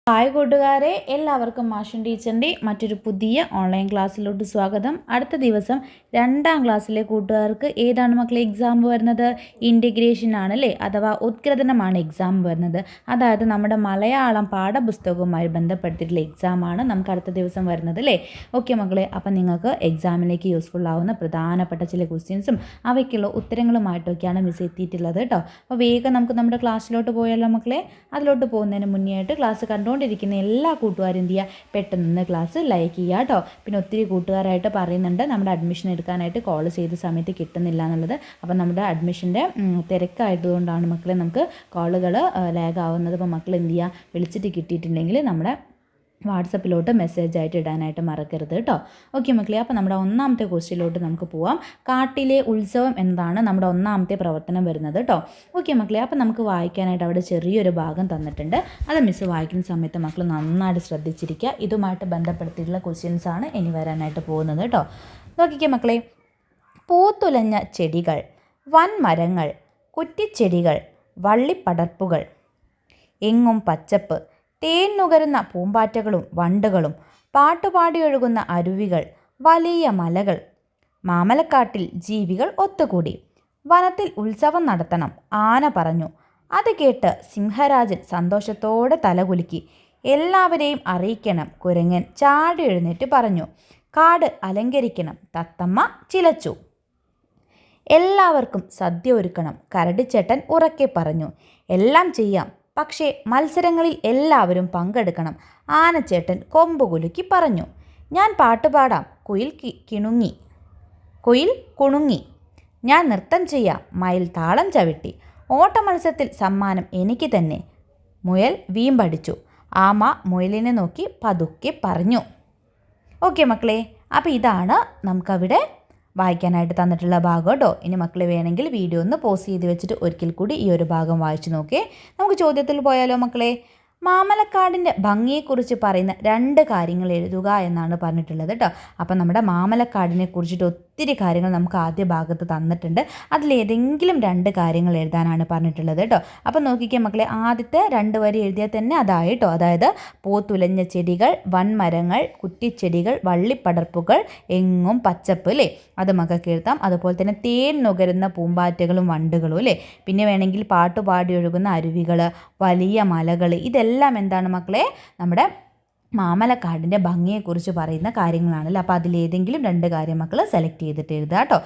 Hi കൂട്ടുകാരെ, എല്ലാവർക്കും മാഷൻ ടീച്ചറിൻ്റെ മറ്റൊരു പുതിയ ഓൺലൈൻ ക്ലാസ്സിലോട്ട് സ്വാഗതം. അടുത്ത ദിവസം 2ാം ക്ലാസ്സിലെ കൂട്ടുകാർക്ക് ഏതാണ് മക്കളെ എക്സാം വരുന്നത്? ഇൻറ്റഗ്രേഷൻ ആണല്ലേ, അഥവാ ഉത്ഗ്രഥനമാണ് എക്സാം വരുന്നത്. അതായത് നമ്മുടെ മലയാളം പാഠപുസ്തകവുമായി ബന്ധപ്പെടുത്തിയിട്ടുള്ള എക്സാമാണ് നമുക്ക് അടുത്ത ദിവസം വരുന്നത് അല്ലേ. ഓക്കെ മക്കളെ, അപ്പം നിങ്ങൾക്ക് എക്സാമിലേക്ക് യൂസ്ഫുൾ ആവുന്ന പ്രധാനപ്പെട്ട ചില ക്വസ്റ്റ്യൻസും അവയ്ക്കുള്ള ഉത്തരങ്ങളുമായിട്ടൊക്കെയാണ് മിസ് എത്തിയിട്ടുള്ളത് കേട്ടോ. അപ്പോൾ വേഗം നമുക്ക് നമ്മുടെ ക്ലാസ്സിലോട്ട് പോയാലോ മക്കളെ. അതിലോട്ട് പോകുന്നതിന് മുന്നേ ആയിട്ട് ക്ലാസ് കണ്ടുകൊണ്ടിരിക്കുന്ന എല്ലാ കൂട്ടുകാരും എന്ത് ചെയ്യുക, പെട്ടെന്ന് ക്ലാസ് ലൈക്ക് ചെയ്യുക കേട്ടോ. പിന്നെ ഒത്തിരി കൂട്ടുകാരായിട്ട് പറയുന്നുണ്ട് നമ്മുടെ അഡ്മിഷൻ എടുക്കാനായിട്ട് കോൾ ചെയ്ത സമയത്ത് കിട്ടുന്നില്ല എന്നുള്ളത്. അപ്പം നമ്മുടെ അഡ്മിഷൻ്റെ തിരക്കായതുകൊണ്ടാണ് മക്കളെ നമുക്ക് കോളുകൾ ലാഗ് ആവുന്നത്. അപ്പോൾ മക്കൾ എന്ത് ചെയ്യുക, വിളിച്ചിട്ട് കിട്ടിയിട്ടുണ്ടെങ്കിൽ നമ്മുടെ വാട്സപ്പിലോട്ട് മെസ്സേജ് ആയിട്ട് ഇടാനായിട്ട് മറക്കരുത് കേട്ടോ. ഓക്കെ മക്കളെ, അപ്പോൾ നമ്മുടെ ഒന്നാമത്തെ ക്വസ്റ്റ്യനിലോട്ട് നമുക്ക് പോവാം. കാട്ടിലെ ഉത്സവം എന്നതാണ് നമ്മുടെ ഒന്നാമത്തെ പ്രവർത്തനം വരുന്നത് കേട്ടോ. ഓക്കെ മക്കളെ, അപ്പോൾ നമുക്ക് വായിക്കാനായിട്ട് അവിടെ ചെറിയൊരു ഭാഗം തന്നിട്ടുണ്ട്. അത് മിസ് വായിക്കുന്ന സമയത്ത് മക്കൾ നന്നായിട്ട് ശ്രദ്ധിച്ചിരിക്കുക. ഇതുമായിട്ട് ബന്ധപ്പെടുത്തിയിട്ടുള്ള ക്വസ്റ്റ്യൻസ് ആണ് ഇനി വരാനായിട്ട് പോകുന്നത് കേട്ടോ. നോക്കിക്കേ മക്കളെ. പൂത്തുലഞ്ഞ ചെടികൾ, വൻമരങ്ങൾ, കുറ്റിച്ചെടികൾ, വള്ളിപ്പടർപ്പുകൾ, എങ്ങും പച്ചപ്പ്, തേൻ നുകരുന്ന പൂമ്പാറ്റകളും വണ്ടുകളും, പാട്ടുപാടി ഒഴുകുന്ന അരുവികൾ, വലിയ മലകൾ. മാമലക്കാട്ടിൽ ജീവികൾ ഒത്തുകൂടി. വനത്തിൽ ഉത്സവം നടത്തണം, ആന പറഞ്ഞു. അത് കേട്ട് സിംഹരാജൻ സന്തോഷത്തോടെ തലകുലുക്കി. എല്ലാവരെയും അറിയിക്കണം, കുരങ്ങൻ ചാടി എഴുന്നേറ്റ് പറഞ്ഞു. കാട് അലങ്കരിക്കണം, തത്തമ്മ ചിലച്ചു. എല്ലാവർക്കും സദ്യ ഒരുക്കണം, കരടിച്ചേട്ടൻ ഉറക്കെ പറഞ്ഞു. എല്ലാം ചെയ്യാം, പക്ഷേ മത്സരങ്ങളിൽ എല്ലാവരും പങ്കെടുക്കണം, ആനച്ചേട്ടൻ കൊമ്പുകുലുക്കി പറഞ്ഞു. ഞാൻ പാട്ടുപാടാം, കുയിൽ കുണുങ്ങി. ഞാൻ നൃത്തം ചെയ്യാം, മയിൽ താളം ചവിട്ടി. ഓട്ടമത്സരത്തിൽ സമ്മാനം എനിക്ക് തന്നെ, മുയൽ വീമ്പടിച്ചു. ആമ മുയലിനെ നോക്കി പതുക്കെ പറഞ്ഞു. ഓക്കെ മക്കളെ, അപ്പോൾ ഇതാണ് നമുക്കവിടെ വായിക്കാനായിട്ട് തന്നിട്ടുള്ള ഭാഗം കേട്ടോ. ഇനി മക്കൾ വേണമെങ്കിൽ വീഡിയോ ഒന്ന് പോസ് ചെയ്ത് വെച്ചിട്ട് ഒരിക്കൽ കൂടി ഈ ഒരു ഭാഗം വായിച്ചു നോക്കേ. നമുക്ക് ചോദ്യത്തിൽ പോയാലോ മക്കളെ. മാമലക്കാടിൻ്റെ ഭംഗിയെക്കുറിച്ച് പറയുന്ന 2 കാര്യങ്ങൾ എഴുതുക എന്നാണ് പറഞ്ഞിട്ടുള്ളത് കേട്ടോ. അപ്പം നമ്മുടെ മാമലക്കാടിനെ കുറിച്ചിട്ട് ഒത്തിരി കാര്യങ്ങൾ നമുക്ക് ആദ്യ ഭാഗത്ത് തന്നിട്ടുണ്ട്. അതിലേതെങ്കിലും 2 കാര്യങ്ങൾ എഴുതാനാണ് പറഞ്ഞിട്ടുള്ളത് കേട്ടോ. അപ്പം നോക്കിക്കേ മക്കളെ, ആദ്യത്തെ 2 വരി എഴുതിയാൽ തന്നെ അതായി കേട്ടോ. അതായത് പൂത്തുലഞ്ഞ ചെടികൾ, വൻമരങ്ങൾ, കുറ്റിച്ചെടികൾ, വള്ളിപ്പടർപ്പുകൾ, എങ്ങും പച്ചപ്പ് അല്ലേ, അത് മക്കൾക്ക് എഴുതാം. അതുപോലെ തന്നെ തേൻ നുകരുന്ന പൂമ്പാറ്റകളും വണ്ടുകളും അല്ലേ. പിന്നെ വേണമെങ്കിൽ പാട്ടുപാടി ഒഴുകുന്ന അരുവികൾ, വലിയ മലകൾ, ഇതെല്ലാം എന്താണ് മക്കളെ, നമ്മുടെ മാമലക്കാടിൻ്റെ ഭംഗിയെക്കുറിച്ച് പറയുന്ന കാര്യങ്ങളാണല്ലോ. അപ്പോൾ അതിലേതെങ്കിലും 2 കാര്യം മക്കൾ സെലക്ട് ചെയ്തിട്ട് എഴുതുക കേട്ടോ.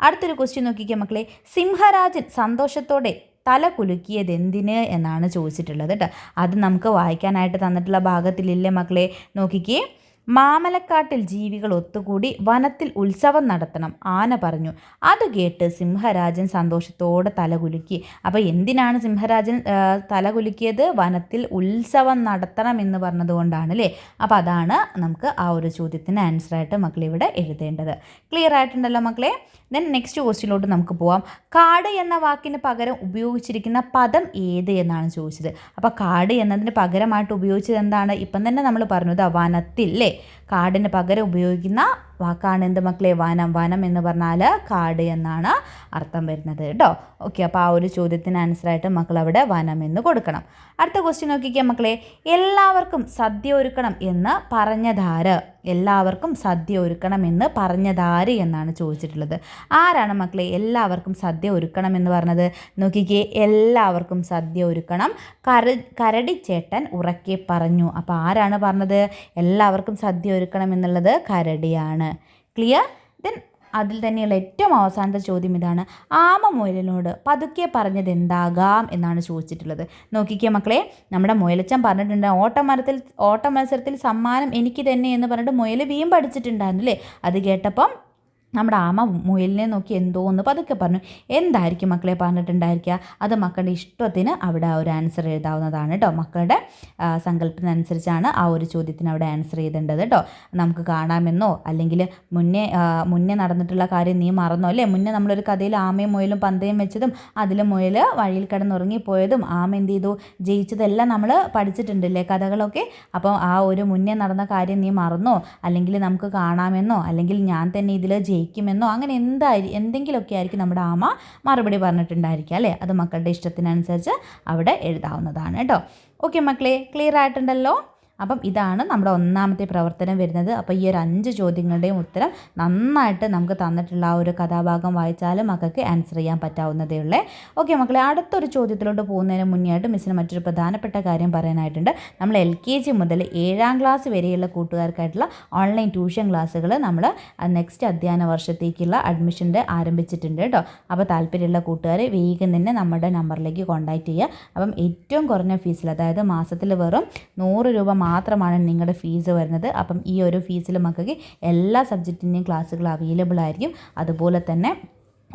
അടുത്തൊരു ക്വസ്റ്റ്യൻ നോക്കിക്കുക മക്കളെ. സിംഹരാജൻ സന്തോഷത്തോടെ തല കുലുക്കിയത് എന്തിന് എന്നാണ് ചോദിച്ചിട്ടുള്ളത് കേട്ടോ. അത് നമുക്ക് വായിക്കാനായിട്ട് തന്നിട്ടുള്ള ഭാഗത്തിലില്ലേ മക്കളെ. നോക്കിക്കേ. മാമലക്കാട്ടിൽ ജീവികൾ ഒത്തുകൂടി, വനത്തിൽ ഉത്സവം നടത്തണം, ആന പറഞ്ഞു. അത് കേട്ട് സിംഹരാജൻ സന്തോഷത്തോടെ തലകുലുക്കി. അപ്പോൾ എന്തിനാണ് സിംഹരാജൻ തലകുലുക്കിയത്? വനത്തിൽ ഉത്സവം നടത്തണം എന്ന് പറഞ്ഞതുകൊണ്ടാണ് അല്ലേ. അപ്പോൾ അതാണ് നമുക്ക് ആ ഒരു ചോദ്യത്തിന് ആൻസറായിട്ട് മക്കളിവിടെ എഴുതേണ്ടത്. ക്ലിയർ ആയിട്ടുണ്ടല്ലോ മക്കളെ. ദെൻ നെക്സ്റ്റ് ക്വസ്റ്റ്യനിലോട്ട് നമുക്ക് പോവാം. കാട് എന്ന വാക്കിന് പകരം ഉപയോഗിച്ചിരിക്കുന്ന പദം ഏത് എന്നാണ് ചോദിച്ചത്. അപ്പോൾ കാട് എന്നതിന് പകരമായിട്ട് ഉപയോഗിച്ചത് എന്താണ്? ഇപ്പം തന്നെ നമ്മൾ പറഞ്ഞത് വനത്തിൽ അല്ലേ. കാടിന് പകരം ഉപയോഗിക്കുന്ന വാക്കാണ് എന്ത് മക്കളെ? വനം. വനം എന്ന് പറഞ്ഞാൽ കാട് എന്നാണ് അർത്ഥം വരുന്നത് കേട്ടോ. ഓക്കെ, അപ്പോൾ ആ ഒരു ചോദ്യത്തിന് ആൻസറായിട്ട് മക്കൾ അവിടെ വനം എന്ന് കൊടുക്കണം. അടുത്ത ക്വസ്റ്റ്യൻ നോക്കിക്കുക മക്കളെ. എല്ലാവർക്കും സദ്യ ഒരുക്കണം എന്ന് പറഞ്ഞതാര്? എല്ലാവർക്കും സദ്യ ഒരുക്കണം എന്ന് പറഞ്ഞതാര് എന്നാണ് ചോദിച്ചിട്ടുള്ളത്. ആരാണ് മക്കളെ എല്ലാവർക്കും സദ്യ ഒരുക്കണം എന്ന് പറഞ്ഞത്? നോക്കിക്കേ. എല്ലാവർക്കും സദ്യ ഒരുക്കണം, കരടിച്ചേട്ടൻ ഉറക്കെ പറഞ്ഞു. അപ്പോൾ ആരാണ് പറഞ്ഞത് എല്ലാവർക്കും സദ്യ ഒരുക്കണം എന്നുള്ളത്? കരടിയാണ്. ക്ലിയർ? ദെൻ അതിൽ തന്നെയുള്ള ഏറ്റവും അവസാനത്തെ ചോദ്യം ഇതാണ്. ആമ മുയലിനോട് പതുക്കെ പറഞ്ഞത് എന്താകാം എന്നാണ് ചോദിച്ചിട്ടുള്ളത്. നോക്കിക്കേ മക്കളെ, നമ്മുടെ മുയലച്ചൻ പറഞ്ഞിട്ടുണ്ട് ഓട്ടമത്സരത്തിൽ സമ്മാനം എനിക്ക് തന്നെ എന്ന് പറഞ്ഞിട്ട് മുയൽ വീമ്പടിച്ചിട്ടുണ്ടായിരുന്നു അല്ലേ. അത് കേട്ടപ്പം നമ്മുടെ ആമ മുയലിനെ നോക്കി എന്തോ ഒന്ന് പതുക്കെ പറഞ്ഞു. എന്തായിരിക്കും മക്കളെ പറഞ്ഞിട്ടുണ്ടായിരിക്കുക? അത് മക്കളുടെ ഇഷ്ടത്തിന് അവിടെ ഒരു ആൻസർ എഴുതാവുന്നതാണ് കേട്ടോ. മക്കളുടെ സങ്കല്പത്തിനനുസരിച്ചാണ് ആ ഒരു ചോദ്യത്തിന് അവിടെ ആൻസർ ചെയ്തേണ്ടത് കേട്ടോ. നമുക്ക് കാണാമെന്നോ അല്ലെങ്കിൽ മുന്നേ നടന്നിട്ടുള്ള കാര്യം നീ മറന്നോ അല്ലേ. മുന്നേ നമ്മളൊരു കഥയിൽ ആമയും മുയലും പന്തയം വെച്ചതും അതിൽ മുയൽ വഴിയിൽ കിടന്നുറങ്ങിപ്പോയതും ആമ എന്ത് ചെയ്തു ജയിച്ചതെല്ലാം നമ്മൾ പഠിച്ചിട്ടുണ്ടല്ലേ കഥകളൊക്കെ. അപ്പോൾ ആ ഒരു മുന്നേ നടന്ന കാര്യം നീ മറന്നോ, അല്ലെങ്കിൽ നമുക്ക് കാണാമെന്നോ, അല്ലെങ്കിൽ ഞാൻ തന്നെ ഇതിൽ ജയിക്കുമെന്നോ, അങ്ങനെ എന്തെങ്കിലുമൊക്കെ ആയിരിക്കും നമ്മുടെ ആമ മറുപടി പറഞ്ഞിട്ടുണ്ടായിരിക്കുക അല്ലേ. അത് മക്കളുടെ ഇഷ്ടത്തിനനുസരിച്ച് അവിടെ എഴുതാവുന്നതാണ് കേട്ടോ. ഓക്കെ മക്കളെ, ക്ലിയർ ആയിട്ടുണ്ടല്ലോ. അപ്പം ഇതാണ് നമ്മുടെ ഒന്നാമത്തെ പ്രവർത്തനം വരുന്നത്. അപ്പോൾ ഈ ഒരു 5 ചോദ്യങ്ങളുടെയും ഉത്തരം നന്നായിട്ട് നമുക്ക് തന്നിട്ടുള്ള ആ ഒരു കഥാഭാഗം വായിച്ചാലും മക്കൾക്ക് ആൻസർ ചെയ്യാൻ പറ്റാവുന്നതേ ഉള്ളൂ. ഓക്കെ മക്കളെ, അടുത്തൊരു ചോദ്യത്തിലോട്ട് പോകുന്നതിന് മുന്നേ ആയിട്ട് മിസ്സിന് മറ്റൊരു പ്രധാനപ്പെട്ട കാര്യം പറയാനായിട്ടുണ്ട്. നമ്മൾ LKG മുതൽ 7ാം ക്ലാസ് വരെയുള്ള കൂട്ടുകാർക്കായിട്ടുള്ള ഓൺലൈൻ ട്യൂഷൻ ക്ലാസ്സുകൾ നമ്മൾ നെക്സ്റ്റ് അധ്യയന വർഷത്തേക്കുള്ള അഡ്മിഷൻ്റെ ആരംഭിച്ചിട്ടുണ്ട് കേട്ടോ. അപ്പോൾ താല്പര്യമുള്ള കൂട്ടുകാർ വേഗം തന്നെ നമ്മുടെ നമ്പറിലേക്ക് കോൺടാക്റ്റ് ചെയ്യുക. അപ്പം ഏറ്റവും കുറഞ്ഞ ഫീസിൽ, അതായത് മാസത്തിൽ വെറും 100 രൂപ മാത്രമാണ് നിങ്ങളുടെ ഫീസ് വരുന്നത്. അപ്പം ഈ ഒരു ഫീസിൽ മക്കൾക്ക് എല്ലാ സബ്ജക്റ്റിൻ്റെയും ക്ലാസ്സുകൾ അവൈലബിൾ ആയിരിക്കും. അതുപോലെ തന്നെ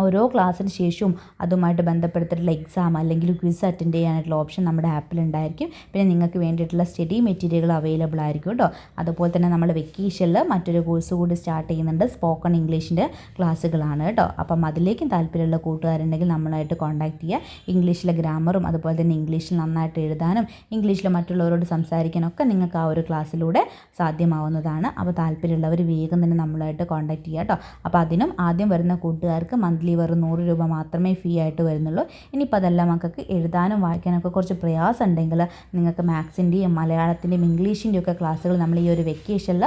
ഓരോ ക്ലാസ്സിന് ശേഷവും അതുമായിട്ട് ബന്ധപ്പെടുത്തിയിട്ടുള്ള എക്സാം അല്ലെങ്കിൽ ക്വിസ് അറ്റൻഡ് ചെയ്യാനായിട്ടുള്ള ഓപ്ഷൻ നമ്മുടെ ആപ്പിലുണ്ടായിരിക്കും. പിന്നെ നിങ്ങൾക്ക് വേണ്ടിയിട്ടുള്ള സ്റ്റഡി മെറ്റീരിയലുകൾ അവൈലബിൾ ആയിരിക്കും കേട്ടോ. അതുപോലെ തന്നെ നമ്മൾ വെക്കേഷനിൽ മറ്റൊരു കോഴ്സ് കൂടി സ്റ്റാർട്ട് ചെയ്യുന്നുണ്ട്. സ്പോക്കൺ ഇംഗ്ലീഷിൻ്റെ ക്ലാസ്സുകളാണ് കേട്ടോ. അപ്പം അതിലേക്കും താല്പര്യമുള്ള കൂട്ടുകാരുണ്ടെങ്കിൽ നമ്മളായിട്ട് കോൺടാക്റ്റ് ചെയ്യുക. ഇംഗ്ലീഷിലെ ഗ്രാമറും അതുപോലെ തന്നെ ഇംഗ്ലീഷിൽ നന്നായിട്ട് എഴുതാനും ഇംഗ്ലീഷിൽ മറ്റുള്ളവരോട് സംസാരിക്കാനൊക്കെ നിങ്ങൾക്ക് ആ ഒരു ക്ലാസ്സിലൂടെ സാധ്യമാവുന്നതാണ്. അപ്പോൾ താല്പര്യമുള്ളവർ വേഗം തന്നെ നമ്മളായിട്ട് കോൺടാക്റ്റ് ചെയ്യുക കേട്ടോ. അപ്പോൾ അതിനും ആദ്യം വരുന്ന കൂട്ടുകാർക്ക് മന്ത്ലി വെറും 100 രൂപ മാത്രമേ ഫീ ആയിട്ട് വരുന്നുള്ളൂ. ഇനിയിപ്പോൾ അതല്ല മക്കൾക്ക് എഴുതാനും വായിക്കാനൊക്കെ കുറച്ച് പ്രയാസം ഉണ്ടെങ്കിൽ നിങ്ങൾക്ക് മാത്സിൻ്റെയും മലയാളത്തിൻ്റെയും ഇംഗ്ലീഷിൻ്റെയും ഒക്കെ ക്ലാസ്സുകൾ നമ്മൾ ഈ ഒരു വെക്കേഷനിൽ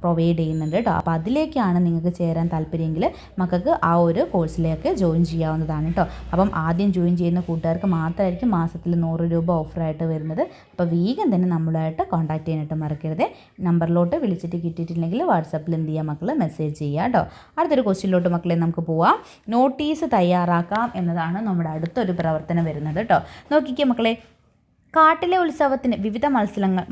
പ്രൊവൈഡ് ചെയ്യുന്നുണ്ട് കേട്ടോ. അപ്പോൾ അതിലേക്കാണ് നിങ്ങൾക്ക് ചേരാൻ താല്പര്യമെങ്കിൽ മക്കൾക്ക് ആ ഒരു കോഴ്സിലേക്ക് ജോയിൻ ചെയ്യാവുന്നതാണ് കേട്ടോ. അപ്പം ആദ്യം ജോയിൻ ചെയ്യുന്ന കൂട്ടുകാർക്ക് മാത്രമായിരിക്കും മാസത്തിൽ 100 രൂപ ഓഫറായിട്ട് വരുന്നത്. അപ്പോൾ വേഗം തന്നെ നമ്മളായിട്ട് കോൺടാക്ട് ചെയ്യാനായിട്ട് മറക്കരുത്. നമ്പറിലോട്ട് വിളിച്ചിട്ട് കിട്ടിയിട്ടില്ലെങ്കിൽ വാട്സാപ്പിൽ എന്ത് ചെയ്യുക മക്കൾ, മെസ്സേജ് ചെയ്യുക കേട്ടോ. അടുത്തൊരു ക്വസ്റ്റ്യനിലോട്ട് മക്കളെ നമുക്ക് പോവാം. നോട്ടീസ് തയ്യാറാക്കാം എന്നതാണ് നമ്മുടെ അടുത്തൊരു പ്രവർത്തനം വരുന്നത് കേട്ടോ. നോക്കിക്കേ മക്കളെ, കാട്ടിലെ ഉത്സവത്തിന് വിവിധ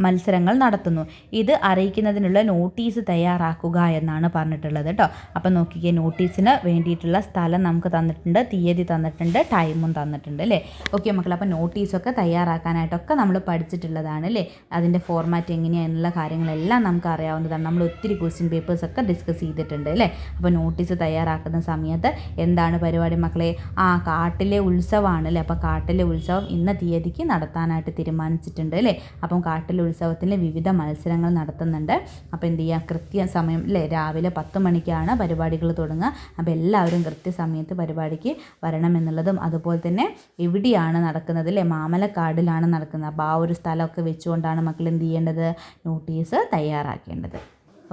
മത്സരങ്ങൾ നടത്തുന്നു. ഇത് അറിയിക്കുന്നതിനുള്ള നോട്ടീസ് തയ്യാറാക്കുക എന്നാണ് പറഞ്ഞിട്ടുള്ളത് കേട്ടോ. അപ്പം നോക്കിക്കേ, നോട്ടീസിന് വേണ്ടിയിട്ടുള്ള സ്ഥലം നമുക്ക് തന്നിട്ടുണ്ട്, തീയതി തന്നിട്ടുണ്ട്, ടൈമും തന്നിട്ടുണ്ട് അല്ലേ. ഓക്കെ മക്കൾ, അപ്പോൾ നോട്ടീസൊക്കെ തയ്യാറാക്കാനായിട്ടൊക്കെ നമ്മൾ പഠിച്ചിട്ടുള്ളതാണ് അല്ലേ. അതിൻ്റെ ഫോർമാറ്റ് എങ്ങനെയാണെന്നുള്ള കാര്യങ്ങളെല്ലാം നമുക്ക് അറിയാവുന്നതാണ്. നമ്മൾ ഒത്തിരി ക്വസ്റ്റ്യൻ പേപ്പേഴ്സൊക്കെ ഡിസ്കസ് ചെയ്തിട്ടുണ്ട് അല്ലേ. അപ്പോൾ നോട്ടീസ് തയ്യാറാക്കുന്ന സമയത്ത് എന്താണ് പരിപാടി മക്കളെ? കാട്ടിലെ ഉത്സവമാണ് അല്ലേ. അപ്പോൾ കാട്ടിലെ ഉത്സവം ഇന്ന തീയതിക്ക് നടത്താനായിട്ട് തീരുമാനിച്ചിട്ടുണ്ട് അല്ലേ. അപ്പം കാട്ടിലെ ഉത്സവത്തിൽ വിവിധ മത്സരങ്ങൾ നടത്തുന്നുണ്ട്. അപ്പോൾ എന്ത് ചെയ്യുക, കൃത്യസമയം അല്ലേ, രാവിലെ 10 മണിക്കാണ് പരിപാടികൾ തുടങ്ങുക. അപ്പോൾ എല്ലാവരും കൃത്യസമയത്ത് പരിപാടിക്ക് വരണമെന്നുള്ളതും, അതുപോലെ തന്നെ എവിടെയാണ് നടക്കുന്നത് അല്ലേ, മാമലക്കാടിലാണ് നടക്കുന്നത്. അപ്പോൾ ആ ഒരു സ്ഥലമൊക്കെ വെച്ചുകൊണ്ടാണ് മക്കൾ എന്ത് ചെയ്യേണ്ടത്, നോട്ടീസ് തയ്യാറാക്കേണ്ടത്.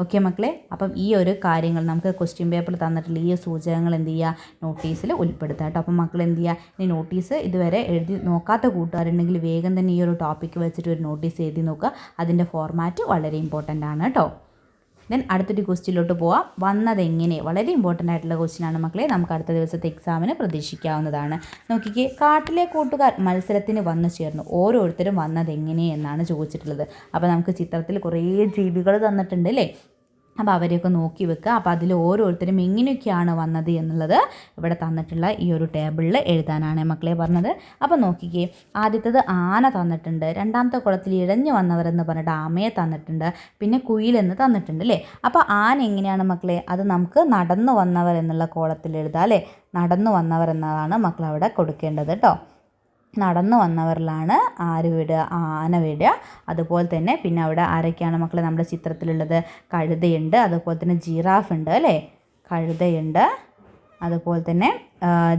ഓക്കെ മക്കളെ, അപ്പം ഈ ഒരു കാര്യങ്ങൾ നമുക്ക് ക്വസ്റ്റ്യൻ പേപ്പർ തന്നിട്ടുള്ള ഈ സൂചകങ്ങൾ എന്ത് ചെയ്യുക, നോട്ടീസിൽ ഉൾപ്പെടുത്തുക കേട്ടോ. അപ്പം മക്കൾ എന്ത് ചെയ്യുക, ഈ നോട്ടീസ് ഇതുവരെ എഴുതി നോക്കാത്ത കൂട്ടുകാരുണ്ടെങ്കിൽ വേഗം തന്നെ ഈ ഒരു ടോപ്പിക്ക് വെച്ചിട്ട് ഒരു നോട്ടീസ് എഴുതി നോക്കുക. അതിൻ്റെ ഫോർമാറ്റ് വളരെ ഇമ്പോർട്ടൻ്റ് ആണ് കേട്ടോ. ദെൻ അടുത്തൊരു ക്വസ്റ്റ്യനിലോട്ട് പോവാം. വന്നതെങ്ങനെ, വളരെ ഇമ്പോർട്ടൻ്റ് ആയിട്ടുള്ള ക്വസ്റ്റ്യനാണ് മക്കളെ. നമുക്ക് അടുത്ത ദിവസത്തെ എക്സാമിന് പ്രതീക്ഷിക്കാവുന്നതാണ്. നോക്കിക്കേ, കാട്ടിലെ കൂട്ടുകാർ മത്സരത്തിന് വന്നു ചേർന്നു. ഓരോരുത്തരും വന്നതെങ്ങനെ എന്നാണ് ചോദിച്ചിട്ടുള്ളത്. അപ്പോൾ നമുക്ക് ചിത്രത്തിൽ കുറേ ജീവികൾ തന്നിട്ടുണ്ട് അല്ലേ. അപ്പോൾ അവരെയൊക്കെ നോക്കി വെക്കുക. അപ്പോൾ അതിൽ ഓരോരുത്തരും എങ്ങനെയൊക്കെയാണ് വന്നത് എന്നുള്ളത് ഇവിടെ തന്നിട്ടുള്ള ഈ ഒരു ടേബിളിൽ എഴുതാനാണ് മക്കളെ പറഞ്ഞത്. അപ്പോൾ നോക്കിക്കേ, ആദ്യത്തേത് ആന തന്നിട്ടുണ്ട്, രണ്ടാമത്തെ കുളത്തിൽ ഇഴഞ്ഞു വന്നവരെന്ന് പറഞ്ഞിട്ട് ആമയെ തന്നിട്ടുണ്ട്, പിന്നെ കുയിലെന്ന് തന്നിട്ടുണ്ട് അല്ലേ. അപ്പോൾ ആന എങ്ങനെയാണ് മക്കളെ, അത് നമുക്ക് നടന്നു വന്നവർ എന്നുള്ള കോളത്തിൽ എഴുതാം അല്ലേ. നടന്നു വന്നവർ എന്നതാണ് മക്കൾ അവിടെ കൊടുക്കേണ്ടത് കേട്ടോ. നടന്നു വന്നവരിലാണ് ആര് വിടുക, ആന വിടുക. അതുപോലെ തന്നെ പിന്നെ അവിടെ ആരൊക്കെയാണ് മക്കളെ നമ്മുടെ ചിത്രത്തിലുള്ളത്, കഴുതയുണ്ട്, അതുപോലെ തന്നെ ജിറാഫ് ഉണ്ട് അല്ലേ. കഴുതയുണ്ട്, അതുപോലെ തന്നെ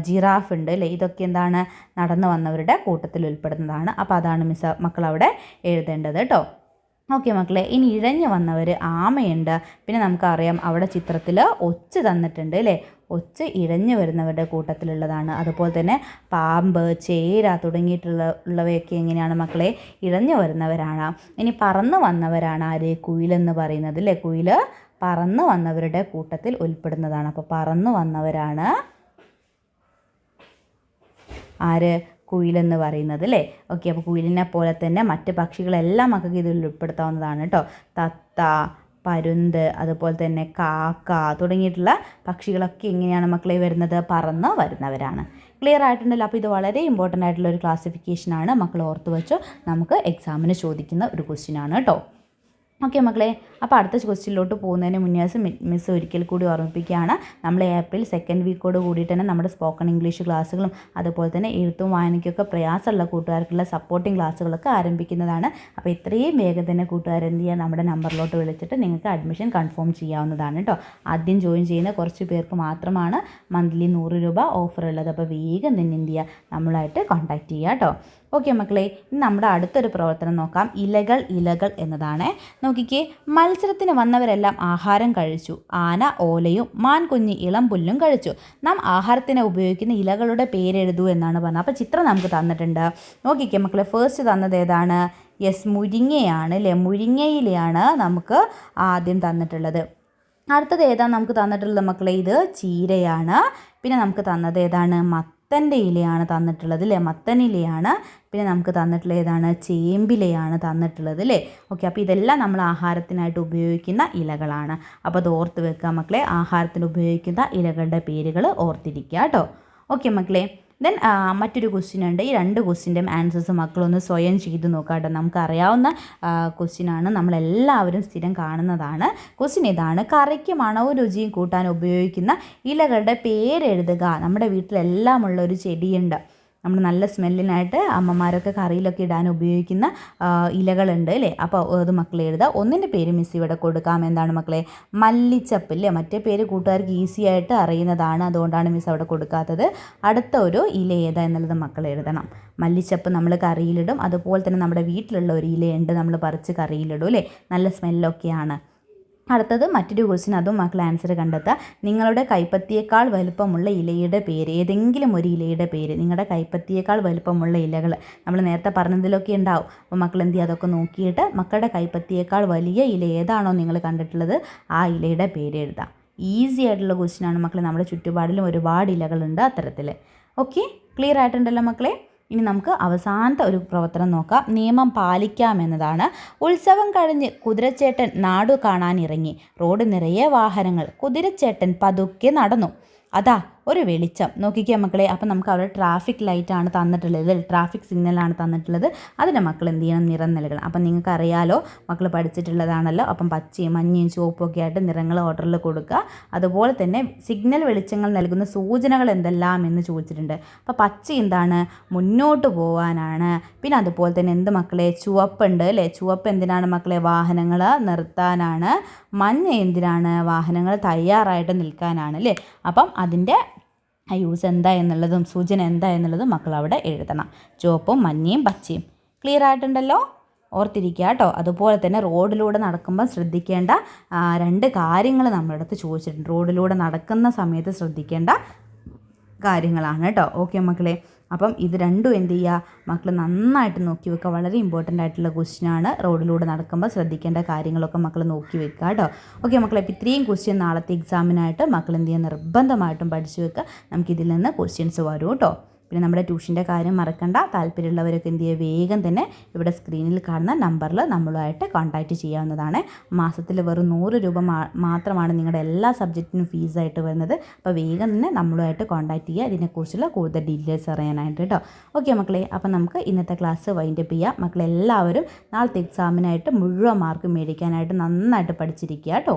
ജിറാഫ് ഉണ്ട് അല്ലേ. ഇതൊക്കെ എന്താണ്, നടന്നു വന്നവരുടെ കൂട്ടത്തിൽ ഉൾപ്പെടുന്നതാണ്. അപ്പോൾ അതാണ് മക്കൾ അവിടെ എഴുതേണ്ടത് കേട്ടോ. ഓക്കെ മക്കളെ, ഇനി ഇഴഞ്ഞു വന്നവർ ആമയുണ്ട്, പിന്നെ നമുക്കറിയാം അവിടെ ചിത്രത്തിൽ ഒച്ച് തന്നിട്ടുണ്ട് അല്ലേ. ഒച്ച് ഇഴഞ്ഞു വരുന്നവരുടെ കൂട്ടത്തിലുള്ളതാണ്. അതുപോലെ തന്നെ പാമ്പ്, ചേര തുടങ്ങിയിട്ടുള്ളവയൊക്കെ എങ്ങനെയാണ് മക്കളെ, ഇഴഞ്ഞു വരുന്നവരാണ്. ഇനി പറന്ന് വന്നവരാണ് ആര്, കുയിലെന്ന് പറയുന്നത് അല്ലേ. കുയിൽ പറന്ന് വന്നവരുടെ കൂട്ടത്തിൽ ഉൾപ്പെടുന്നതാണ്. അപ്പോൾ പറന്ന് വന്നവരാണ് ആര്, കുയിലെന്ന് പറയുന്നത് അല്ലേ. ഓക്കെ, അപ്പോൾ കുയിലിനെ പോലെ തന്നെ മറ്റ് പക്ഷികളെല്ലാം മക്കൾക്ക് ഇതിൽ ഉൾപ്പെടുത്താവുന്നതാണ് കേട്ടോ. തത്ത, പരുന്ത്, അതുപോലെ തന്നെ കാക്ക തുടങ്ങിയിട്ടുള്ള പക്ഷികളൊക്കെ എങ്ങനെയാണ് മക്കളെ വരുന്നത്, പറന്ന് വരുന്നവരാണ്. ക്ലിയർ ആയിട്ടുണ്ടല്ലോ. അപ്പോൾ ഇത് വളരെ ഇമ്പോർട്ടൻ്റ് ആയിട്ടുള്ള ഒരു ക്ലാസിഫിക്കേഷനാണ്. മക്കൾ ഓർത്ത് വെച്ചോ, നമുക്ക് എക്സാമിന് ചോദിക്കുന്ന ഒരു ക്വസ്റ്റ്യനാണ് കേട്ടോ. ഓക്കെ മക്കളെ, അപ്പോൾ അടുത്ത ക്വസ്റ്റ്യനിലോട്ട് പോകുന്നതിന് മുന്നേ മിസ് ഒരിക്കൽ കൂടി ഓർമ്മിപ്പിക്കുകയാണ്, നമ്മൾ ഏപ്രിൽ 2nd വീക്കോട് കൂടിയിട്ട് തന്നെ നമ്മുടെ സ്പോക്കൺ ഇംഗ്ലീഷ് ക്ലാസ്സുകളും അതുപോലെ തന്നെ എഴുത്തും വായനയ്ക്കൊക്കെ പ്രയാസമുള്ള കൂട്ടുകാർക്കുള്ള സപ്പോർട്ടിംഗ് ക്ലാസ്സുകളൊക്കെ ആരംഭിക്കുന്നതാണ്. അപ്പോൾ ഇത്രയും വേഗം തന്നെ കൂട്ടുകാർ എന്ത് ചെയ്യുക, നമ്മുടെ നമ്പറിലോട്ട് വിളിച്ചിട്ട് നിങ്ങൾക്ക് അഡ്മിഷൻ കൺഫേം ചെയ്യാവുന്നതാണ് കേട്ടോ. ആദ്യം ജോയിൻ ചെയ്യുന്ന കുറച്ച് പേർക്ക് മാത്രമാണ് മന്ത്ലി 100 രൂപ ഓഫർ ഉള്ളത്. അപ്പോൾ വേഗം തന്നെ എന്ത് ചെയ്യുക, നമ്മളായിട്ട് കോൺടാക്റ്റ് ചെയ്യുക കേട്ടോ. ഓക്കെ മക്കളെ, ഇനി നമ്മുടെ അടുത്തൊരു പ്രവർത്തനം നോക്കാം. ഇലകൾ ഇലകൾ എന്നതാണ്. നോക്കിക്കേ, മത്സരത്തിന് വന്നവരെല്ലാം ആഹാരം കഴിച്ചു. ആന ഓലയും മാൻ കുഞ്ഞ് ഇളം പുല്ലും കഴിച്ചു. നാം ആഹാരത്തിന് ഉപയോഗിക്കുന്ന ഇലകളുടെ പേരെഴുതൂ എന്നാണ് പറഞ്ഞത്. അപ്പോൾ ചിത്രം നമുക്ക് തന്നിട്ടുണ്ട്. നോക്കിക്കേ മക്കളെ, ഫസ്റ്റ് തന്നത് ഏതാണ്? യെസ്, മുരിങ്ങയാണ് അല്ലേ? മുരിങ്ങയിലയാണ് നമുക്ക് ആദ്യം തന്നിട്ടുള്ളത്. അടുത്തത് ഏതാണ് നമുക്ക് തന്നിട്ടുള്ളത് മക്കളെ? ഇത് ചീരയാണ്. പിന്നെ നമുക്ക് തന്നത് ഏതാണ്? മത്തൻ്റെ ഇലയാണ് തന്നിട്ടുള്ളത് അല്ലേ? മത്തനിലയാണ്. പിന്നെ നമുക്ക് തന്നിട്ടുള്ള ഏതാണ്? ചേമ്പിലയാണ് തന്നിട്ടുള്ളത് അല്ലേ? ഓക്കെ, അപ്പോൾ ഇതെല്ലാം നമ്മൾ ആഹാരത്തിനായിട്ട് ഉപയോഗിക്കുന്ന ഇലകളാണ്. അപ്പോൾ അത് ഓർത്ത് വെക്കുക മക്കളെ. ആഹാരത്തിന് ഉപയോഗിക്കുന്ന ഇലകളുടെ പേരുകൾ ഓർത്തിരിക്കുക കേട്ടോ. ഓക്കെ മക്കളെ, ദെൻ മറ്റൊരു ക്വസ്റ്റ്യൻ ഉണ്ട്. ഈ 2 ക്വസ്റ്റ്യൻ്റെയും ആൻസേഴ്സ് മക്കളൊന്ന് സ്വയം ചെയ്ത് നോക്കാം കേട്ടോ. നമുക്കറിയാവുന്ന ക്വസ്റ്റ്യനാണ്, നമ്മളെല്ലാവരും സ്ഥിരം കാണുന്നതാണ്. ക്വസ്റ്റ്യൻ ഇതാണ്: കറിക്ക് മണവും രുചിയും കൂട്ടാൻ ഉപയോഗിക്കുന്ന ഇലകളുടെ പേരെഴുതുക. നമ്മുടെ വീട്ടിലെല്ലാം ഉള്ള ഒരു ചെടിയുണ്ട്, നമ്മൾ നല്ല സ്മെല്ലിനായിട്ട് അമ്മമാരൊക്കെ കറിയിലൊക്കെ ഇടാൻ ഉപയോഗിക്കുന്ന ഇലകളുണ്ട് അല്ലേ? അപ്പോൾ അത് മക്കളെ എഴുതുക. ഒന്നിൻ്റെ പേര് മിസ് ഇവിടെ കൊടുക്കാം. എന്താണ് മക്കളെ? മല്ലിച്ചപ്പ് അല്ലേ? മറ്റേ പേര് കൂട്ടുകാർക്ക് ഈസി ആയിട്ട് അറിയുന്നതാണ്, അതുകൊണ്ടാണ് മിസ് അവിടെ കൊടുക്കാത്തത്. അടുത്ത ഒരു ഇല ഏതാ എന്നുള്ളത് മക്കൾ എഴുതണം. മല്ലിച്ചപ്പ് നമ്മൾ കറിയിലിടും. അതുപോലെ തന്നെ നമ്മുടെ വീട്ടിലുള്ള ഒരു ഇലയുണ്ട്, നമ്മൾ പറിച്ച് കറിയിലിടും അല്ലേ? നല്ല സ്മെല്ലൊക്കെയാണ്. അടുത്തത് മറ്റൊരു ക്വസ്റ്റ്യൻ, അതും മക്കൾ ആൻസർ കണ്ടെത്തുക. നിങ്ങളുടെ കൈപ്പത്തിയേക്കാൾ വലുപ്പമുള്ള ഇലയുടെ പേര്, ഏതെങ്കിലും ഒരു ഇലയുടെ പേര്, നിങ്ങളുടെ കൈപ്പത്തിയേക്കാൾ വലുപ്പമുള്ള ഇലകൾ നമ്മൾ നേരത്തെ പറഞ്ഞതിലൊക്കെ ഉണ്ടാവും. അപ്പോൾ മക്കൾ എന്ത് ചെയ്യുക? അതൊക്കെ നോക്കിയിട്ട് മക്കളുടെ കൈപ്പത്തിയേക്കാൾ വലിയ ഇല ഏതാണോ നിങ്ങൾ കണ്ടിട്ടുള്ളത് ആ ഇലയുടെ പേര് എഴുതാം. ഈസി ആയിട്ടുള്ള ക്വസ്റ്റ്യനാണ് മക്കളെ. നമ്മുടെ ചുറ്റുപാടിലും ഒരുപാട് ഇലകളുണ്ട് അത്തരത്തിൽ. ഓക്കെ, ക്ലിയർ ആയിട്ടുണ്ടല്ലോ മക്കളെ? ഇനി നമുക്ക് അവസാനത്തെ ഒരു പ്രവർത്തനം നോക്കാം. നിയമം പാലിക്കാമെന്നതാണ്. ഉത്സവം കഴിഞ്ഞ് കുതിരച്ചേട്ടൻ നാടു കാണാനിറങ്ങി. റോഡ് നിറയെ വാഹനങ്ങൾ. കുതിരച്ചേട്ടൻ പതുക്കെ നടന്നു. അതാ ഒരു വെളിച്ചം. നോക്കിക്കുക മക്കളെ, അപ്പം നമുക്ക് അവിടെ ട്രാഫിക് ലൈറ്റാണ് തന്നിട്ടുള്ളത്, ട്രാഫിക് സിഗ്നലാണ് തന്നിട്ടുള്ളത്. അതിൻ്റെ മക്കൾ എന്ത് ചെയ്യണം? നിറം നൽകണം. അപ്പം നിങ്ങൾക്ക് അറിയാലോ, മക്കൾ പഠിച്ചിട്ടുള്ളതാണല്ലോ. അപ്പം പച്ചയും മഞ്ഞയും ചുവപ്പും ഒക്കെ ആയിട്ട് നിറങ്ങൾ ഓർഡറിൽ കൊടുക്കുക. അതുപോലെ തന്നെ സിഗ്നൽ വെളിച്ചങ്ങൾ നൽകുന്ന സൂചനകൾ എന്തെല്ലാം എന്ന് ചോദിച്ചിട്ടുണ്ട്. അപ്പോൾ പച്ച എന്താണ്? മുന്നോട്ട് പോകാനാണ്. പിന്നെ അതുപോലെ തന്നെ എന്ത് മക്കളെ? ചുവപ്പുണ്ട് അല്ലേ? ചുവപ്പ് എന്തിനാണ് മക്കളെ? വാഹനങ്ങൾ നിർത്താനാണ്. മഞ്ഞ എന്തിനാണ്? വാഹനങ്ങൾ തയ്യാറായിട്ട് നിൽക്കാനാണ് അല്ലേ? അപ്പം അതിൻ്റെ യൂസ് എന്താ എന്നുള്ളതും സൂചന എന്താ എന്നുള്ളതും മക്കൾ അവിടെ എഴുതണം. ചുവപ്പും മഞ്ഞയും പച്ചയും. ക്ലിയർ ആയിട്ടുണ്ടല്ലോ? ഓർത്തിരിക്കുക കേട്ടോ. അതുപോലെ തന്നെ റോഡിലൂടെ നടക്കുമ്പോൾ ശ്രദ്ധിക്കേണ്ട 2 കാര്യങ്ങൾ നമ്മുടെ അടുത്ത് ചോദിച്ചിട്ടുണ്ട്. റോഡിലൂടെ നടക്കുന്ന സമയത്ത് ശ്രദ്ധിക്കേണ്ട കാര്യങ്ങളാണ് കേട്ടോ. ഓക്കെ മക്കളെ, അപ്പം ഇത് രണ്ടും എന്ത് ചെയ്യുക? മക്കൾ നന്നായിട്ട് നോക്കി വെക്കുക. വളരെ ഇമ്പോർട്ടൻ്റ് ആയിട്ടുള്ള ക്വസ്റ്റ്യനാണ്. റോഡിലൂടെ നടക്കുമ്പോൾ ശ്രദ്ധിക്കേണ്ട കാര്യങ്ങളൊക്കെ മക്കൾ നോക്കി വെക്കുക കേട്ടോ. ഓക്കെ മക്കളെ, അപ്പോൾ ഇത്രയും ക്വസ്റ്റ്യൻ നാളത്തെ എക്സാമിനായിട്ട് മക്കൾ എന്ത് ചെയ്യുക? നിർബന്ധമായിട്ടും പഠിച്ചു വെക്കുക. നമുക്കിതിൽ നിന്ന് ക്വസ്റ്റ്യൻസ് വരും കേട്ടോ. പിന്നെ നമ്മുടെ ട്യൂഷൻ്റെ കാര്യം മറക്കണ്ട. താല്പര്യമുള്ളവരൊക്കെ എന്ത് ചെയ്യുക? വേഗം തന്നെ ഇവിടെ സ്ക്രീനിൽ കാണുന്ന നമ്പറിൽ നമ്മളുമായിട്ട് കോൺടാക്റ്റ് ചെയ്യാവുന്നതാണ്. മാസത്തിൽ വെറും 100 രൂപ മാത്രമാണ് നിങ്ങളുടെ എല്ലാ സബ്ജക്റ്റിനും ഫീസായിട്ട് വരുന്നത്. അപ്പോൾ വേഗം തന്നെ നമ്മളുമായിട്ട് കോൺടാക്റ്റ് ചെയ്യുക, ഇതിനെക്കുറിച്ചുള്ള കൂടുതൽ ഡീറ്റെയിൽസ് അറിയാനായിട്ട് കേട്ടോ. ഓക്കെ മക്കളെ, അപ്പോൾ നമുക്ക് ഇന്നത്തെ ക്ലാസ് വൈൻഡപ്പ് ചെയ്യാം. മക്കളെല്ലാവരും നാളത്തെ എക്സാമിനായിട്ട് മുഴുവൻ മാർക്ക് മേടിക്കാനായിട്ട് നന്നായിട്ട് പഠിച്ചിരിക്കുക കേട്ടോ.